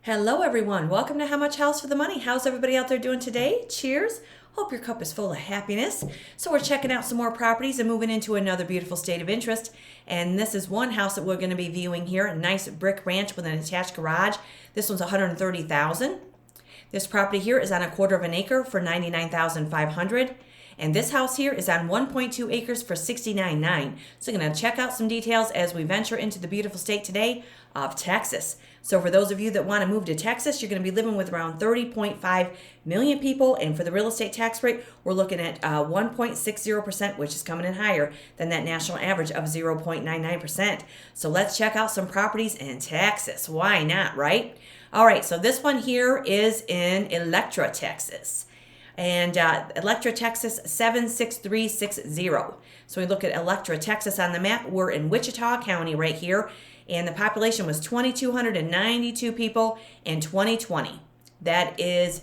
Hello everyone, welcome to How Much House for the Money. How's everybody out there doing today? Cheers. Hope your cup is full of happiness. So we're checking out some more properties and moving into another beautiful state of interest. And this is one house that we're going to be viewing here, a nice brick ranch with an attached garage. This one's $130,000. This property here is on a quarter of an acre for $99,500. And this house here is on 1.2 acres for $69,900. So we're going to check out some details as we venture into the beautiful state today of Texas. So for those of you that want to move to Texas, you're going to be living with around 30.5 million people. And for the real estate tax rate, we're looking at 1.60%, which is coming in higher than that national average of 0.99%. So let's check out some properties in Texas. Why not, right? All right, so this one here is in Electra, Texas. And Electra, Texas, 76360. So we look at Electra, Texas on the map. We're in Wichita County right here. And the population was 2,292 people in 2020. That is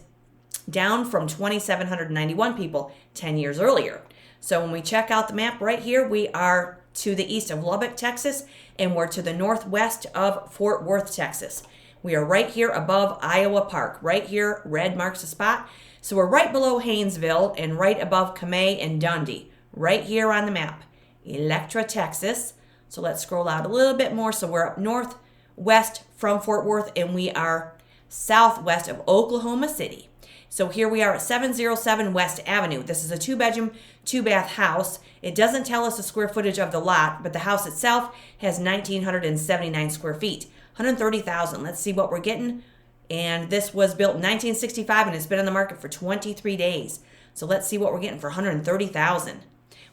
down from 2,791 people 10 years earlier. So when we check out the map right here, we are to the east of Lubbock, Texas, and we're to the northwest of Fort Worth, Texas. We are right here above Iowa Park. Right here, red marks the spot. So we're right below Haynesville and right above Kamay and Dundee. Right here on the map. Electra, Texas. So let's scroll out a little bit more. So we're up northwest from Fort Worth and we are southwest of Oklahoma City. So here we are at 707 West Avenue. This is a 2-bedroom, 2-bath house. It doesn't tell us the square footage of the lot, but the house itself has 1,979 square feet. $130,000. Let's see what we're getting. And this was built in 1965 and it's been on the market for 23 days. So let's see what we're getting for $130,000.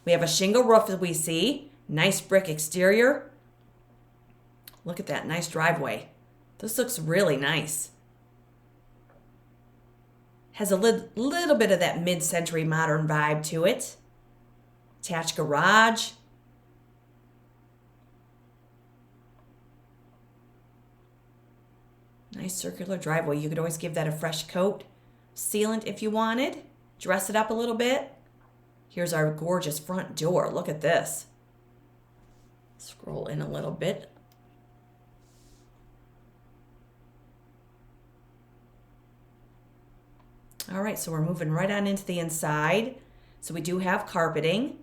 We have a shingle roof that we see. Nice brick exterior. Look at that nice driveway. This looks really nice. Has a little bit of that mid-century modern vibe to it. Attached garage. Nice circular driveway. You could always give that a fresh coat. Sealant if you wanted. Dress it up a little bit. Here's our gorgeous front door. Look at this. Scroll in a little bit. All right, so we're moving right on into the inside. So we do have carpeting.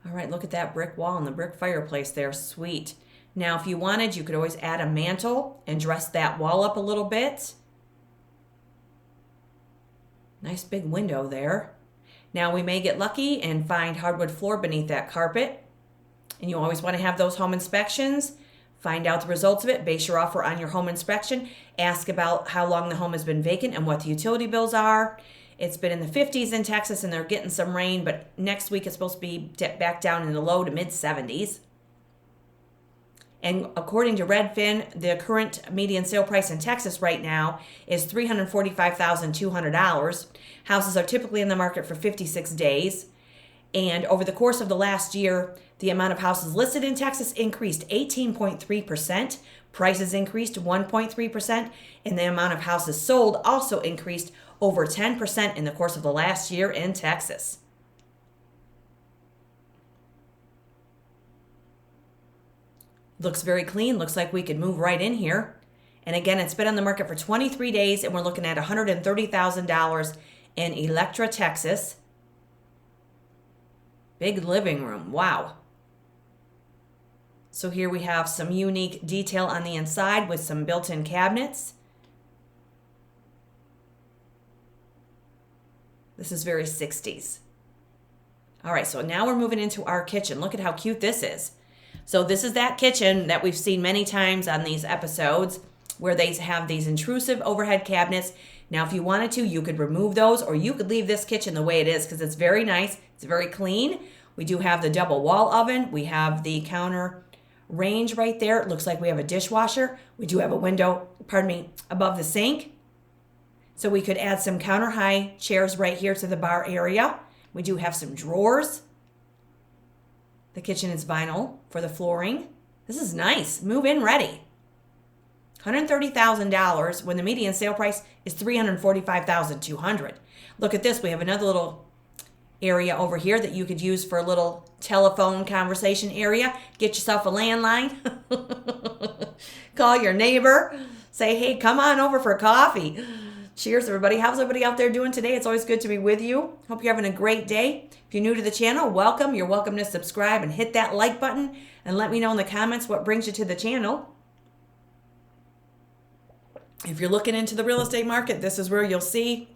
All right, look at that brick wall and the brick fireplace there. Sweet. Now, if you wanted, you could always add a mantle and dress that wall up a little bit. Nice big window there. Now, we may get lucky and find hardwood floor beneath that carpet. And you always want to have those home inspections. Find out the results of it. Base your offer on your home inspection. Ask about how long the home has been vacant and what the utility bills are. It's been in the 50s in Texas and they're getting some rain, but next week it's supposed to be back down in the low to mid 70s. And according to Redfin, the current median sale price in Texas right now is $345,200. Houses are typically in the market for 56 days. And over the course of the last year, the amount of houses listed in Texas increased 18.3%. Prices increased 1.3%. And the amount of houses sold also increased over 10% in the course of the last year in Texas. Looks very clean. Looks like we could move right in here. And again, it's been on the market for 23 days and we're looking at $130,000 in Electra, Texas. Big living room. Wow. So here we have some unique detail on the inside with some built-in cabinets. This is very 60s. All right, so now we're moving into our kitchen. Look at how cute this is. So this is that kitchen that we've seen many times on these episodes where they have these intrusive overhead cabinets. Now, if you wanted to, you could remove those or you could leave this kitchen the way it is because it's very nice. It's very clean. We do have the double wall oven. We have the counter range right there. It looks like we have a dishwasher. We do have a window, above the sink. So we could add some counter high chairs right here to the bar area. We do have some drawers. The kitchen is vinyl for the flooring. This is nice. Move in ready. $130,000 when the median sale price is $345,200. Look at this. We have another little area over here that you could use for a little telephone conversation area. Get yourself a landline. Call your neighbor. Say, hey, come on over for coffee. Cheers, everybody. How's everybody out there doing today? It's always good to be with you. Hope you're having a great day. If you're new to the channel, welcome. You're welcome to subscribe and hit that like button and let me know in the comments what brings you to the channel. If you're looking into the real estate market, this is where you'll see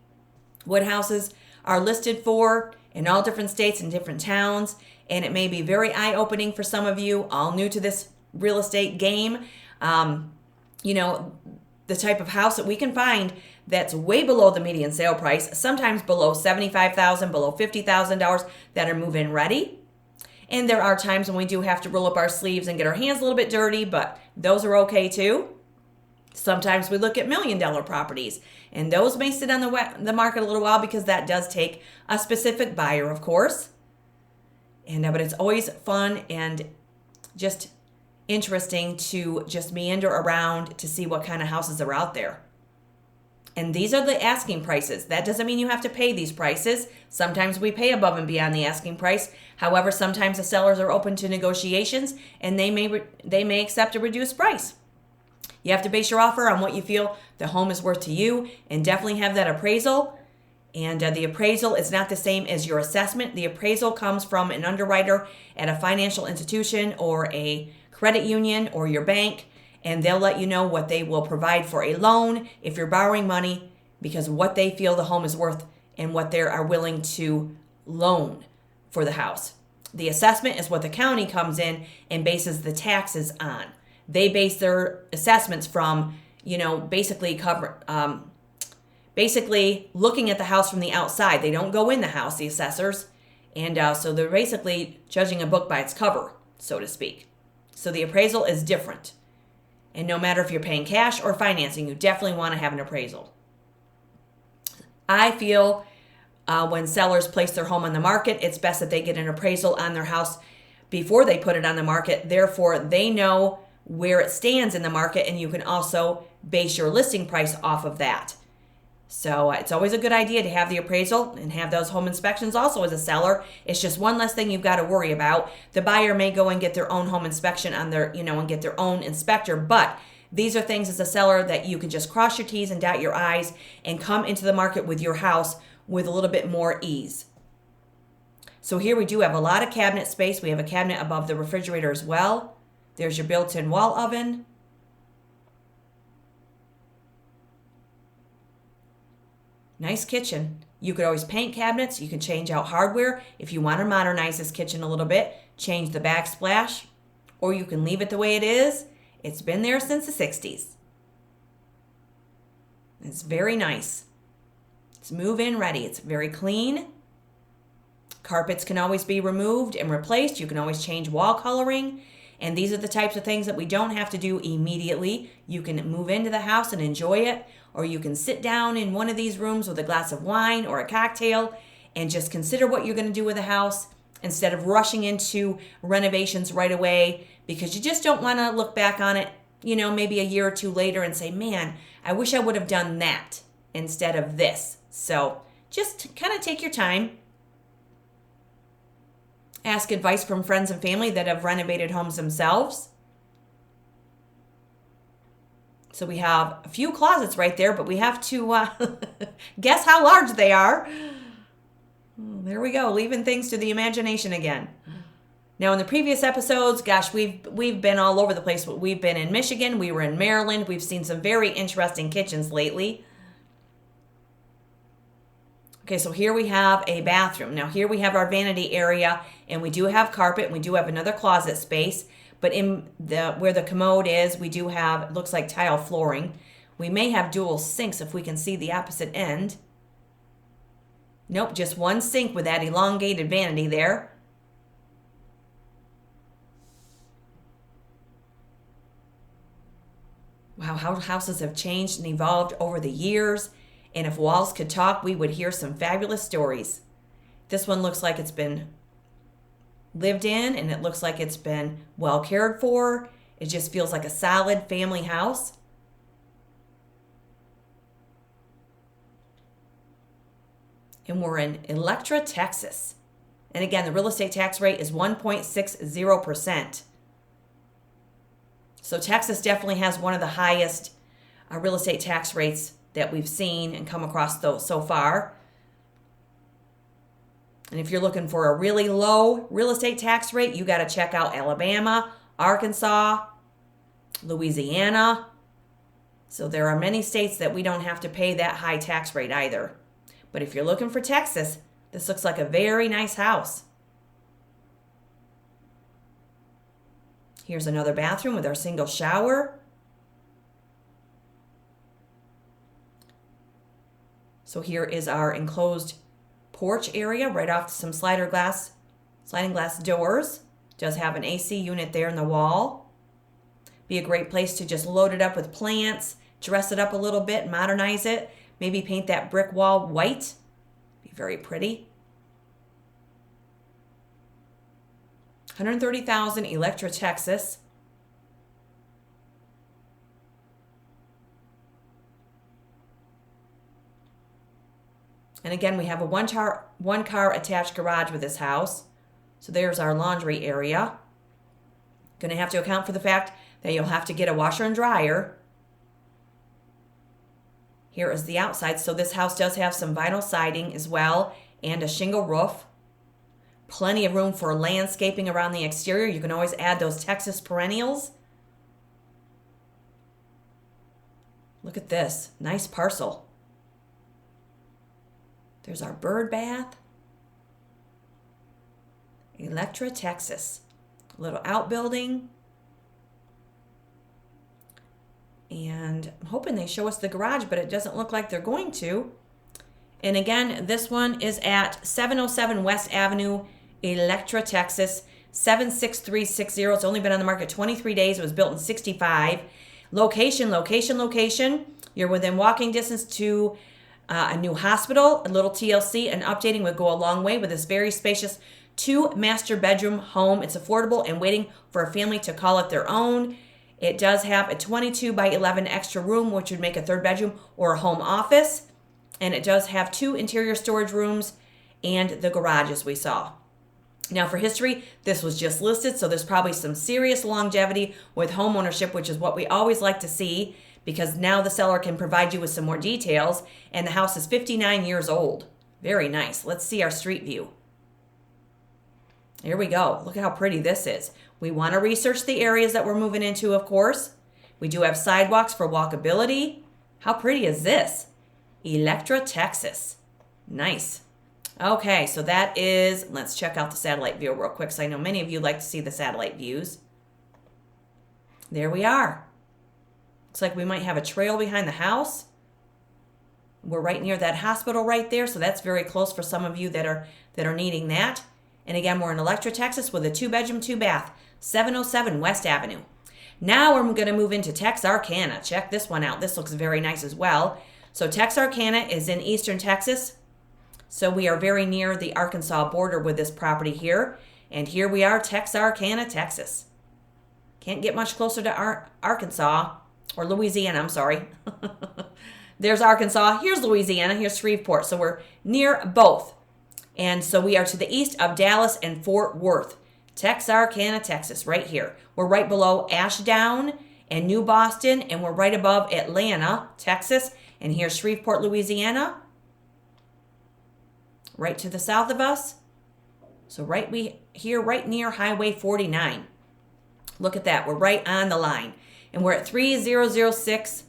what houses are listed for in all different states and different towns. And it may be very eye-opening for some of you, all new to this real estate game. The type of house that we can find that's way below the median sale price, sometimes below $75,000, below $50,000 that are move-in ready. And there are times when we do have to roll up our sleeves and get our hands a little bit dirty, but those are okay too. Sometimes we look at $1 million properties, and those may sit on the market a little while because that does take a specific buyer, of course. But it's always fun and just interesting to just meander around to see what kind of houses are out there. And these are the asking prices. That doesn't mean you have to pay these prices. Sometimes we pay above and beyond the asking price. However, sometimes the sellers are open to negotiations and they may accept a reduced price. You have to base your offer on what you feel the home is worth to you, and definitely have that appraisal. And the appraisal is not the same as your assessment. The appraisal comes from an underwriter at a financial institution or a credit union or your bank, and they'll let you know what they will provide for a loan if you're borrowing money, because of what they feel the home is worth and what they are willing to loan for the house. The assessment is what the county comes in and bases the taxes on. They base their assessments from, basically looking at the house from the outside. They don't go in the house, the assessors. And so they're basically judging a book by its cover, so to speak. So the appraisal is different. And no matter if you're paying cash or financing, you definitely want to have an appraisal. I feel when sellers place their home on the market, it's best that they get an appraisal on their house before they put it on the market. Therefore, they know where it stands in the market, and you can also base your listing price off of that. So it's always a good idea to have the appraisal and have those home inspections also as a seller. It's just one less thing you've got to worry about. The buyer may go and get their own home inspection on their, and get their own inspector, but these are things as a seller that you can just cross your T's and dot your I's and come into the market with your house with a little bit more ease. So here we do have a lot of cabinet space. We have a cabinet above the refrigerator as well. There's your built-in wall oven. Nice kitchen. You could always paint cabinets. You can change out hardware if you want to modernize this kitchen a little bit. Change the backsplash, or you can leave it the way it is. It's been there since the 60s. It's very nice. It's move-in ready. It's very clean. Carpets can always be removed and replaced. You can always change wall coloring. And these are the types of things that we don't have to do immediately. You can move into the house and enjoy it, or you can sit down in one of these rooms with a glass of wine or a cocktail and just consider what you're going to do with the house instead of rushing into renovations right away, because you just don't want to look back on it, maybe a year or two later and say, man, I wish I would have done that instead of this. So just kind of take your time. Ask advice from friends and family that have renovated homes themselves. So we have a few closets right there, but we have to guess how large they are. There we go, leaving things to the imagination again. Now in the previous episodes, gosh, we've been all over the place. We've been in Michigan, we were in Maryland. We've seen some very interesting kitchens lately. Okay, so here we have a bathroom. Now here we have our vanity area, and we do have carpet, and we do have another closet space. But in where the commode is, we do have, it looks like tile flooring. We may have dual sinks if we can see the opposite end. Nope, just one sink with that elongated vanity there. Wow, how houses have changed and evolved over the years. And if walls could talk, we would hear some fabulous stories. This one looks like it's been lived in, and it looks like it's been well cared for. It just feels like a solid family house. And we're in Electra, Texas. And again, the real estate tax rate is 1.60%. So Texas definitely has one of the highest real estate tax rates that we've seen and come across those so far. And if you're looking for a really low real estate tax rate, you got to check out Alabama, Arkansas, Louisiana. So there are many states that we don't have to pay that high tax rate either. But if you're looking for Texas, this looks like a very nice house. Here's another bathroom with our single shower. So here is our enclosed porch area right off some sliding glass doors. Does have an AC unit there in the wall. Be a great place to just load it up with plants, dress it up a little bit, modernize it. Maybe paint that brick wall white. Be very pretty. $130,000, Electra, Texas. And again, we have a one car attached garage with this house. So there's our laundry area. Going to have to account for the fact that you'll have to get a washer and dryer. Here is the outside. So this house does have some vinyl siding as well and a shingle roof. Plenty of room for landscaping around the exterior. You can always add those Texas perennials. Look at this. Nice parcel. There's our bird bath. Electra, Texas. A little outbuilding. And I'm hoping they show us the garage, but it doesn't look like they're going to. And again, this one is at 707 West Avenue, Electra, Texas, 76360. It's only been on the market 23 days. It was built in 65. Location. You're within walking distance to a new hospital, a little TLC, and updating would go a long way with this very spacious 2-master bedroom home. It's affordable and waiting for a family to call it their own. It does have a 22 by 11 extra room, which would make a 3rd bedroom or a home office. And it does have 2 interior storage rooms and the garage as we saw. Now for history, this was just listed, so there's probably some serious longevity with home ownership, which is what we always like to see, because now the seller can provide you with some more details, and the house is 59 years old. Very nice. Let's see our street view. Here we go. Look at how pretty this is. We want to research the areas that we're moving into, of course. We do have sidewalks for walkability. How pretty is this? Electra, Texas. Nice. Okay, so that is, let's check out the satellite view real quick, because I know many of you like to see the satellite views. There we are. Looks like we might have a trail behind the house. We're right near that hospital right there, so that's very close for some of you that are needing that. And again, we're in Electra, Texas with a 2-bedroom, 2-bath, 707 West Avenue. Now we're going to move into Texarkana. Check this one out. This looks very nice as well. So Texarkana is in eastern Texas. So we are very near the Arkansas border with this property here. And here we are, Texarkana, Texas. Can't get much closer to Arkansas, or Louisiana, I'm sorry. There's Arkansas, here's Louisiana, here's Shreveport. So we're near both. And so we are to the east of Dallas and Fort Worth. Texarkana, Texas, right here. We're right below Ashdown and New Boston, and we're right above Atlanta, Texas. And here's Shreveport, Louisiana. Right to the south of us. So right near Highway 49. Look at that. We're right on the line. And we're at 3006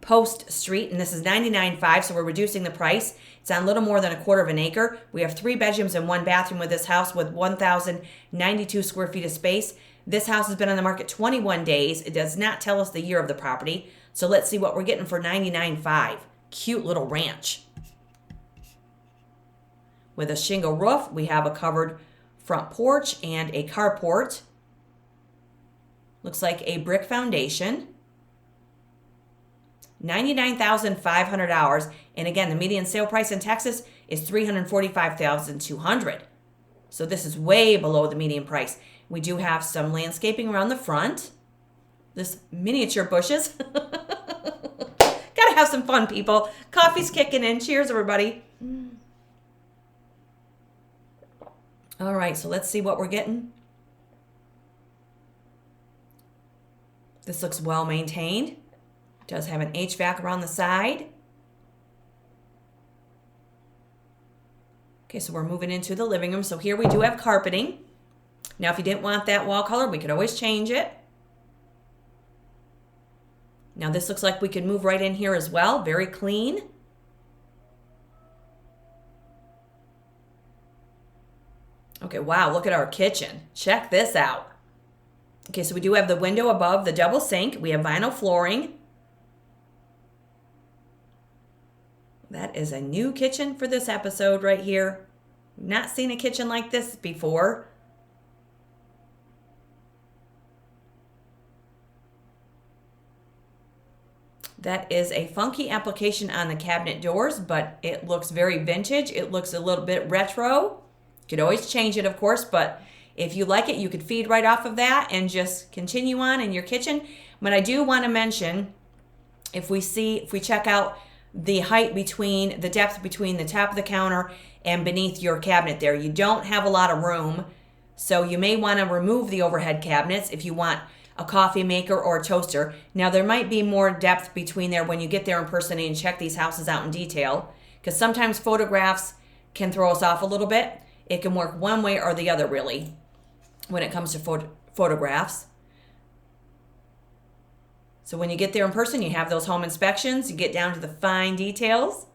Post Street, and this is $99,500, so we're reducing the price. It's on a little more than a quarter of an acre. We have 3 bedrooms and 1 bathroom with this house with 1,092 square feet of space. This house has been on the market 21 days. It does not tell us the year of the property. So let's see what we're getting for $99,500. Cute little ranch. With a shingle roof, we have a covered front porch and a carport. Looks like a brick foundation. $99,500. And again, the median sale price in Texas is $345,200. So this is way below the median price. We do have some landscaping around the front. This miniature bushes. Gotta have some fun, people. Coffee's kicking in. Cheers, everybody. All right, so let's see what we're getting. This looks well maintained. It does have an HVAC around the side. Okay, so we're moving into the living room. So here we do have carpeting. Now, if you didn't want that wall color, we could always change it. Now, this looks like we could move right in here as well. Very clean. Okay, wow, look at our kitchen. Check this out. Okay, so we do have the window above the double sink. We have vinyl flooring. That is a new kitchen for this episode right here. Not seen a kitchen like this before. That is a funky application on the cabinet doors, but it looks very vintage. It looks a little bit retro. You could always change it, of course, but if you like it, you could feed right off of that and just continue on in your kitchen. But I do want to mention, if we check out the height between, the depth between the top of the counter and beneath your cabinet there, you don't have a lot of room. So you may want to remove the overhead cabinets if you want a coffee maker or a toaster. Now, there might be more depth between there when you get there in person and check these houses out in detail, because sometimes photographs can throw us off a little bit. It can work one way or the other, really, when it comes to photographs. So when you get there in person, you have those home inspections, you get down to the fine details.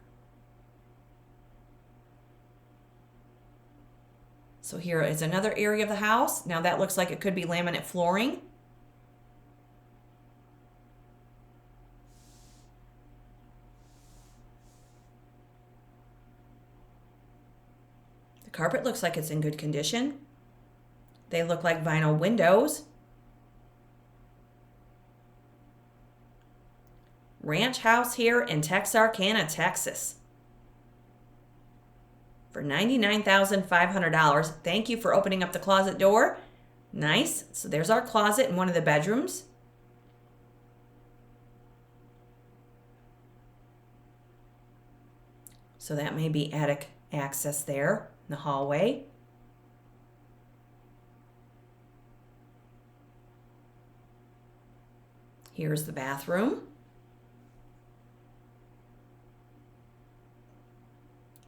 So here is another area of the house. Now that looks like it could be laminate flooring. The carpet looks like it's in good condition. They look like vinyl windows. Ranch house here in Texarkana, Texas. For $99,500. Thank you for opening up the closet door. Nice. So there's our closet in one of the bedrooms. So that may be attic access there in the hallway. Here's the bathroom.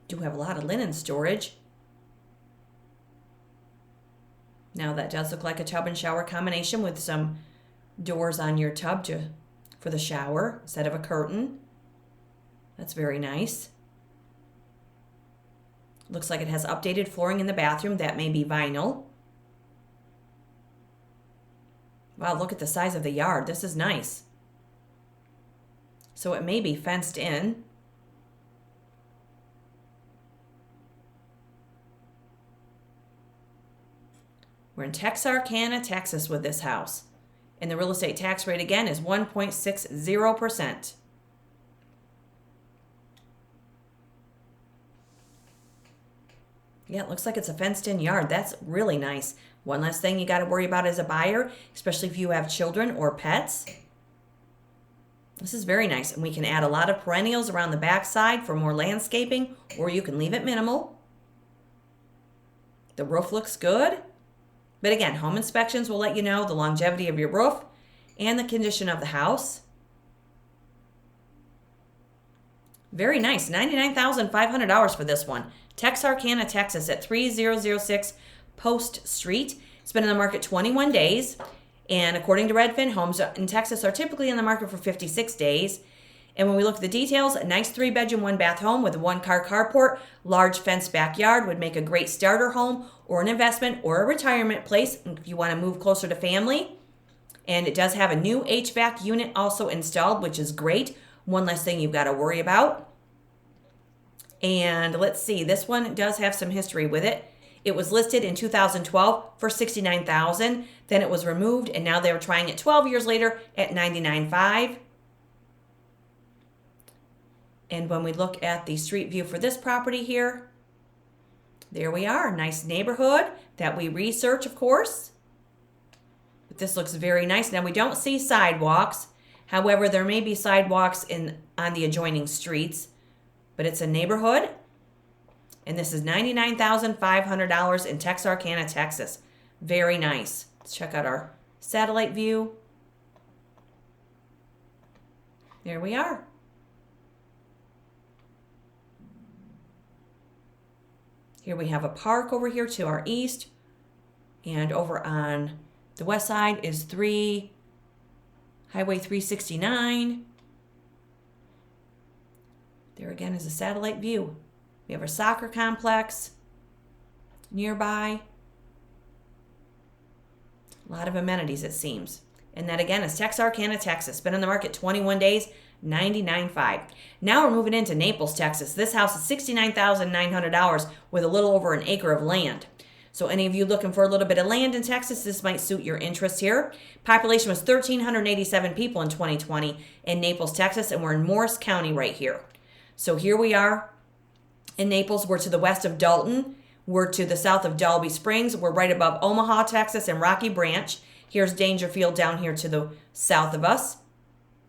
Do have a lot of linen storage. Now that does look like a tub and shower combination with some doors on your tub for the shower instead of a curtain. That's very nice. Looks like it has updated flooring in the bathroom. That may be vinyl. Wow, look at the size of the yard. This is nice. So it may be fenced in. We're in Texarkana, Texas with this house. And the real estate tax rate again is 1.60%. Yeah, it looks like it's a fenced-in yard. That's really nice. One less thing you got to worry about as a buyer, especially if you have children or pets. This is very nice. And we can add a lot of perennials around the backside for more landscaping, or you can leave it minimal. The roof looks good. But again, home inspections will let you know the longevity of your roof and the condition of the house. Very nice. $99,500 for this one. Texarkana, Texas at 3006 Post Street. It's been in the market 21 days. And according to Redfin, homes in Texas are typically in the market for 56 days. And when we look at the details, a nice 3-bedroom, 1-bath home with a 1-car carport, large fenced backyard would make a great starter home or an investment or a retirement place if you want to move closer to family. And it does have a new HVAC unit also installed, which is great. One less thing you've got to worry about. And let's see, this one does have some history with it. It was listed in 2012 for $69,000. Then it was removed, and now they're trying it 12 years later at $99,500. And when we look at the street view for this property here, there we are. Nice neighborhood that we research, of course. But this looks very nice. Now, we don't see sidewalks. However, there may be sidewalks on the adjoining streets. But it's a neighborhood. And this is $99,500 in Texarkana, Texas. Very nice. Let's check out our satellite view. There we are. Here we have a park over here to our east. And over on the west side is Highway 369. There again is a satellite view. We have our soccer complex nearby. A lot of amenities, it seems. And that again is Texarkana, Texas. Been on the market 21 days, $99,500. Now we're moving into Naples, Texas. This house is $69,900 with a little over an acre of land. So any of you looking for a little bit of land in Texas, this might suit your interests here. Population was 1,387 people in 2020 in Naples, Texas, and we're in Morris County right here. So here we are in Naples. We're to the west of Dalton. We're to the south of Dalby Springs. We're right above Omaha, Texas, and Rocky Branch. Here's Dangerfield down here to the south of us.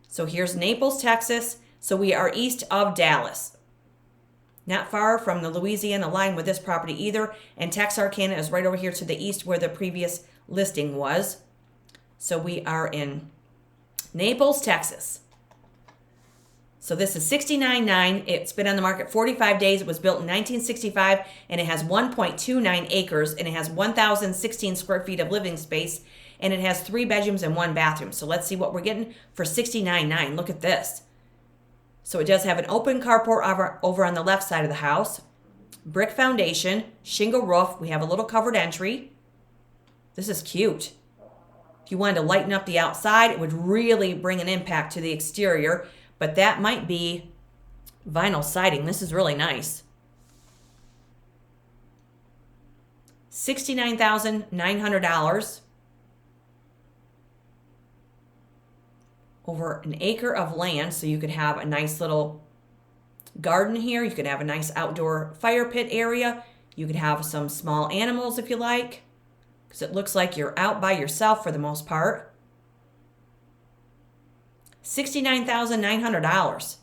So here's Naples, Texas. So we are east of Dallas. Not far from the Louisiana line with this property either. And Texarkana is right over here to the east where the previous listing was. So we are in Naples, Texas. So this is $69,900. It's been on the market 45 days. It was built in 1965 and it has 1.29 acres and it has 1,016 square feet of living space and it has 3 bedrooms and 1 bathroom. So let's see what we're getting for $69,900. Look at this. So it does have an open carport over on the left side of the house. Brick foundation, shingle roof. We have a little covered entry. This is cute. If you wanted to lighten up the outside, it would really bring an impact to the exterior. But that might be vinyl siding. This is really nice. $69,900. Over an acre of land, so you could have a nice little garden here. You could have a nice outdoor fire pit area. You could have some small animals if you like, because it looks like you're out by yourself for the most part. $69,900.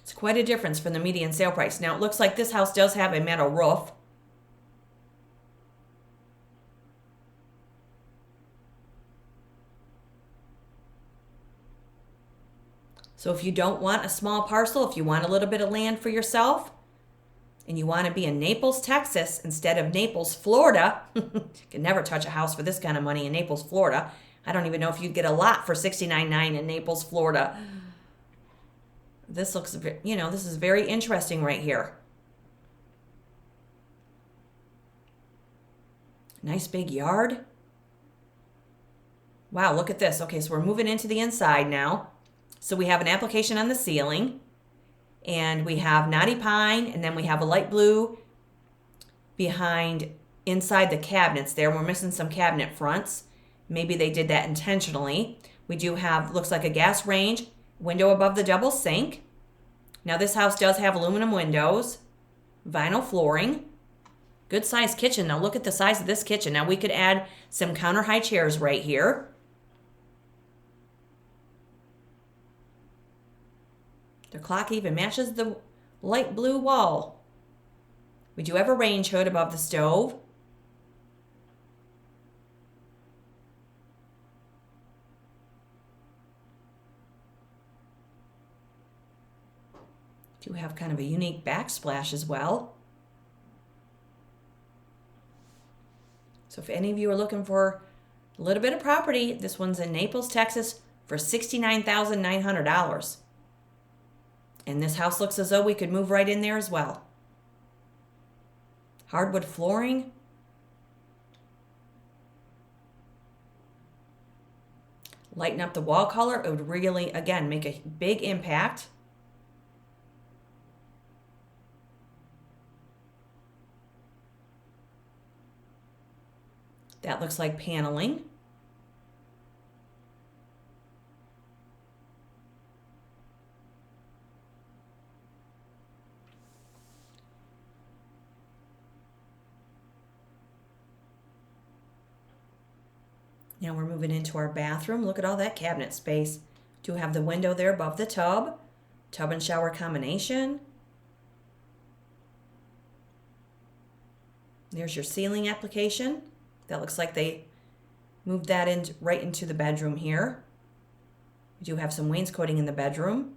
It's quite a difference from the median sale price. Now it looks like this house does have a metal roof. So if you don't want a small parcel, if you want a little bit of land for yourself, and you want to be in Naples, Texas, instead of Naples, Florida, you can never touch a house for this kind of money in Naples, Florida. I don't even know if you'd get a lot for $69,900 in Naples, Florida. This looks, this is very interesting right here. Nice big yard. Wow, look at this. Okay, so we're moving into the inside now. So we have an application on the ceiling, and we have knotty pine, and then we have a light blue behind inside the cabinets there. We're missing some cabinet fronts. Maybe they did that intentionally. We do have, looks like a gas range, window above the double sink. Now this house does have aluminum windows, vinyl flooring, good sized kitchen. Now look at the size of this kitchen. Now we could add some counter high chairs right here. The clock even matches the light blue wall. We do have a range hood above the stove. Do have kind of a unique backsplash as well. So if any of you are looking for a little bit of property, this one's in Naples, Texas for $69,900. And this house looks as though we could move right in there as well. Hardwood flooring. Lighten up the wall color. It would really, again, make a big impact. That looks like paneling. Now we're moving into our bathroom. Look at all that cabinet space. Do have the window there above the tub. Tub and shower combination. There's your ceiling application. That looks like they moved that in right into the bedroom here. We do have some wainscoting in the bedroom.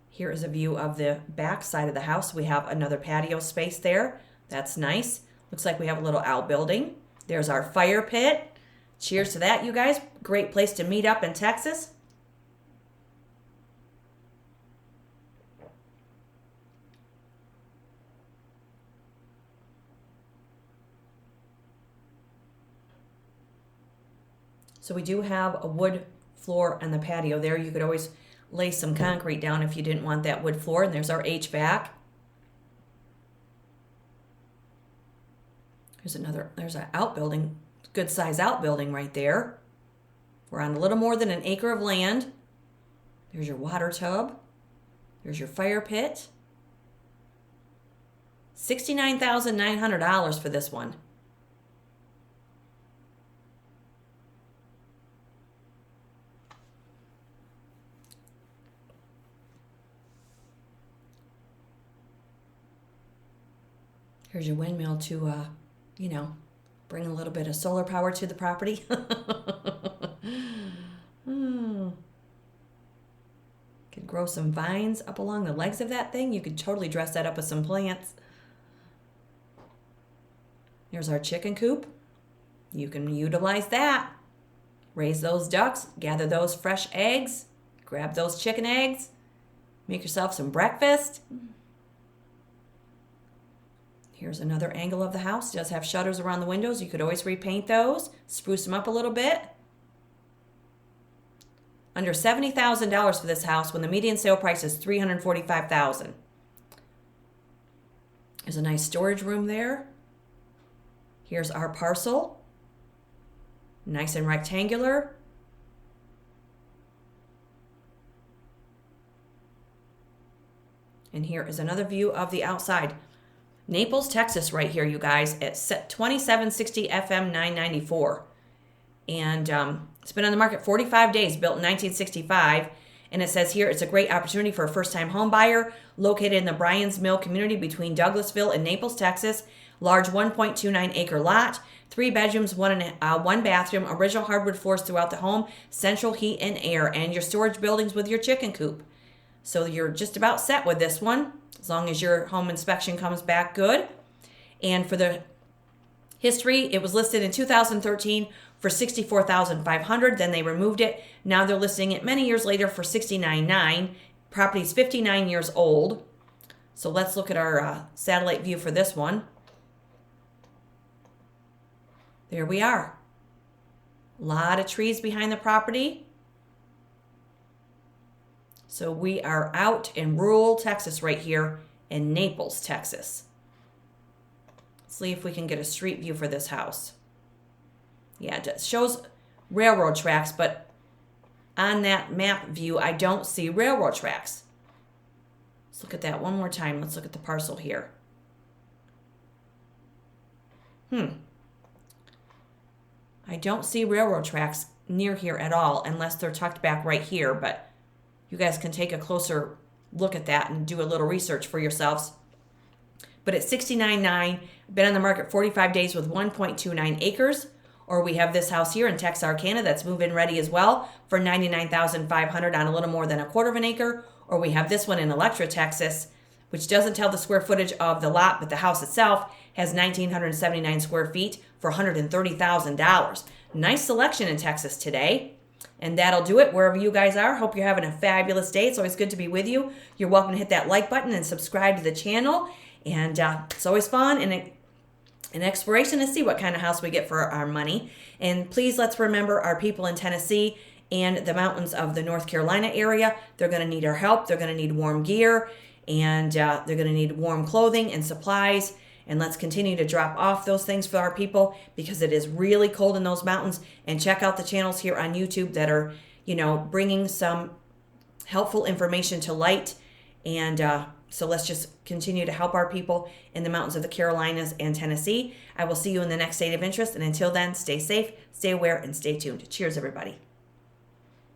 Here is a view of the back side of the house. We have another patio space there. That's nice. Looks like we have a little outbuilding. There's our fire pit. Cheers to that, you guys. Great place to meet up in Texas. So we do have a wood floor on the patio there. You could always lay some concrete down if you didn't want that wood floor. And there's our HVAC. There's an outbuilding, good size outbuilding right there. We're on a little more than an acre of land. There's your water tub. There's your fire pit. $69,900 for this one. Here's your windmill to, bring a little bit of solar power to the property. Could grow some vines up along the legs of that thing. You could totally dress that up with some plants. There's our chicken coop. You can utilize that. Raise those ducks, gather those fresh eggs, grab those chicken eggs, make yourself some breakfast. Here's another angle of the house. It does have shutters around the windows. You could always repaint those, spruce them up a little bit. Under $70,000 for this house when the median sale price is $345,000. There's a nice storage room there. Here's our parcel. Nice and rectangular. And here is another view of the outside. Naples, Texas right here, you guys, at 2760 FM 994. And it's been on the market 45 days, built in 1965. And it says here it's a great opportunity for a first-time home buyer located in the Bryan's Mill community between Douglasville and Naples, Texas. Large 1.29 acre lot, 3 bedrooms, 1 bathroom, original hardwood floors throughout the home, central heat and air, and your storage buildings with your chicken coop. So you're just about set with this one, as long as your home inspection comes back good. And for the history, it was listed in 2013 for $64,500. Then they removed it. Now they're listing it many years later for $69,900. Property's 59 years old. So let's look at our satellite view for this one. There we are. A lot of trees behind the property. So we are out in rural Texas right here in Naples, Texas. Let's see if we can get a street view for this house. Yeah, it shows railroad tracks, but on that map view, I don't see railroad tracks. Let's look at that one more time. Let's look at the parcel here. I don't see railroad tracks near here at all, unless they're tucked back right here, but you guys can take a closer look at that and do a little research for yourselves. But at $69,900, been on the market 45 days with 1.29 acres. Or we have this house here in Texarkana that's move-in ready as well for $99,500 on a little more than a quarter of an acre. Or we have this one in Electra, Texas, which doesn't tell the square footage of the lot, but the house itself has 1,979 square feet for $130,000. Nice selection in Texas today. And that'll do it wherever you guys are. Hope you're having a fabulous day. It's always good to be with you. You're welcome to hit that like button and subscribe to the channel. And it's always fun and an exploration to see what kind of house we get for our money. And please let's remember our people in Tennessee and the mountains of the North Carolina area. They're going to need our help. They're going to need warm gear, and they're going to need warm clothing and supplies. And let's continue to drop off those things for our people because it is really cold in those mountains. And check out the channels here on YouTube that are, bringing some helpful information to light. And so let's just continue to help our people in the mountains of the Carolinas and Tennessee. I will see you in the next State of Interest. And until then, stay safe, stay aware, and stay tuned. Cheers, everybody.